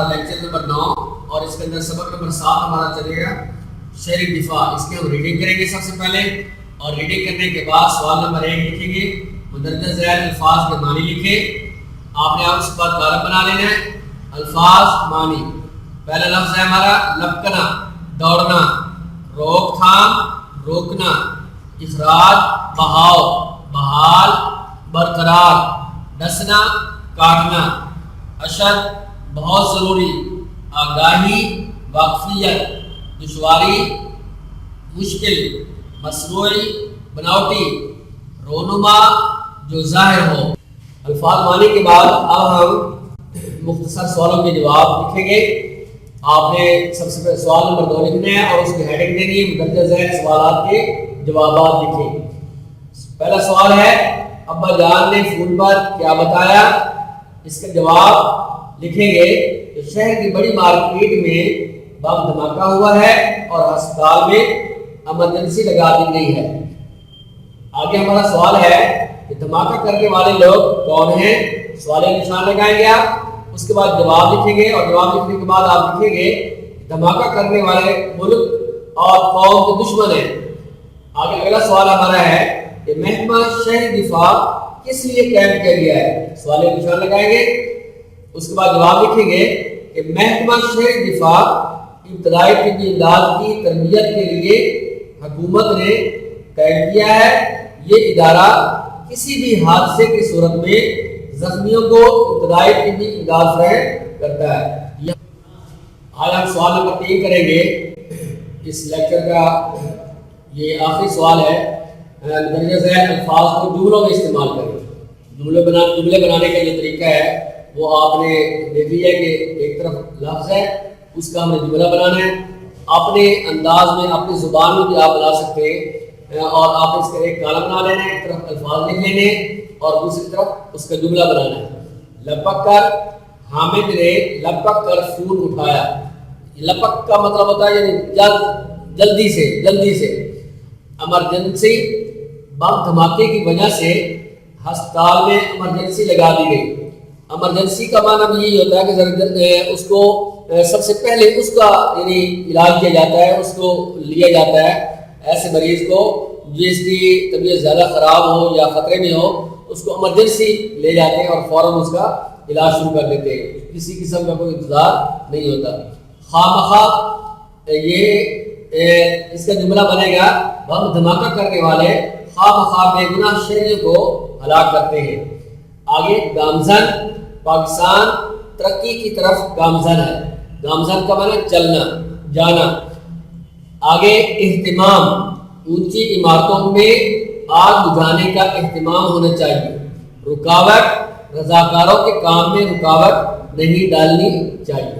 ہمارا lecture number 9 اور اس کے اندر سبق نمبر 7 ہمارا چلے گا شہری دفاع. اس کی ہم ریڈنگ کریں گے سب سے پہلے, اور ریڈنگ کرنے کے بعد سوال نمبر 1 لکھیں گے. مندرجہ ذیل الفاظ کے معنی لکھیں. آپ نے اس کے بعد کالم بنا لینا ہے. الفاظ معنی, پہلا لفظ ہے ہمارا لپکنا, دوڑنا, روک تھام, روکنا, اخراج, بہاؤ, بحال, برقرار, ڈسنا, کاٹنا, اشد, بہت ضروری, آگاہی, واقفیت, دشواری, مشکل, مصنوعی, بناوٹی, رونما, جو ظاہر ہو. الفاظ معنی کے بعد اب ہم مختصر سوالوں کے جواب لکھیں گے. آپ نے سب سے پہلے سوال نمبر 2 لکھنا ہے اور اس کی ہیڈنگ دینی ہے مندرجہ ذیل سوالات کے جوابات لکھیں. پہلا سوال ہے ابا جان نے فون پر کیا بتایا. اس کا جواب لکھیں گے کہ شہر کی بڑی مارکیٹ میں بم دھماکہ ہوا ہے اور ہسپتال میں ایمرجنسی لگا دی گئی ہے. آگے ہمارا سوال ہے کہ دھماکہ کرنے والے لوگ کون ہیں. سوالیہ نشان لگائیں گے آپ, اس کے بعد جواب لکھیں گے اور جواب لکھنے کے بعد آپ لکھیں گے دھماکہ کرنے والے ملک اور قوم کے دشمن ہیں. آگے اگلا سوال ہمارا ہے کہ محکمہ شہری دفاع کس لیے قائم کیا گیا ہے. سوالیہ نشان لگائیں گے, اس کے بعد جواب لکھیں گے کہ محکمہ شہری دفاع ابتدائی طبی امداد کی تربیت کے لیے حکومت نے قائم کیا ہے. یہ ادارہ کسی بھی حادثے کی صورت میں زخمیوں کو ابتدائی طبی امداد فراہم کرتا ہے. آج ہم سوال نمبر 3 کریں گے. اس لیکچر کا یہ آخری سوال ہے. مندرجہ ذیل الفاظ کو جملوں میں استعمال کریں. جملے بنانے کا جو طریقہ ہے وہ آپ نے دیکھ لیا کہ ایک طرف لفظ ہے, اس کا ہم نے جملہ بنانا ہے. اپنے انداز میں اپنی زبان میں بھی آپ بنا سکتے ہیں, اور آپ اس کا ایک کالم بنا لینا ہے, ایک طرف الفاظ لکھ لینے اور دوسری طرف اس کا جملہ بنانا ہے. لپک کر, حامد نے لپک کر فون اٹھایا. لپک کا مطلب ہوتا ہے یعنی جلدی سے. ایمرجنسی, بم دھماکے کی وجہ سے ہسپتال میں ایمرجنسی لگا دی گئی. ایمرجنسی کا معنی بھی یہی ہوتا ہے کہ اس کو سب سے پہلے اس کا یعنی علاج کیا جاتا ہے, اس کو لیا جاتا ہے. ایسے مریض کو جس کی طبیعت زیادہ خراب ہو یا خطرے میں ہو, اس کو ایمرجنسی لے جاتے ہیں اور فوراً اس کا علاج شروع کر دیتے ہیں. کسی قسم کا کوئی انتظار نہیں ہوتا. خواہ یہ اس کا جملہ بنے گا بم دھماکہ کرنے والے خواہ بے گناہ شہریوں کو ہلاک کرتے ہیں. آگے گامزن, پاکستان ترقی کی طرف گامزن ہے. گامزن کا معنی چلنا, جانا. آگے اہتمام, اونچی عمارتوں میں آگ بجھانے کا اہتمام ہونا چاہیے. رکاوٹ, رضاکاروں کے کام میں رکاوٹ نہیں ڈالنی چاہیے.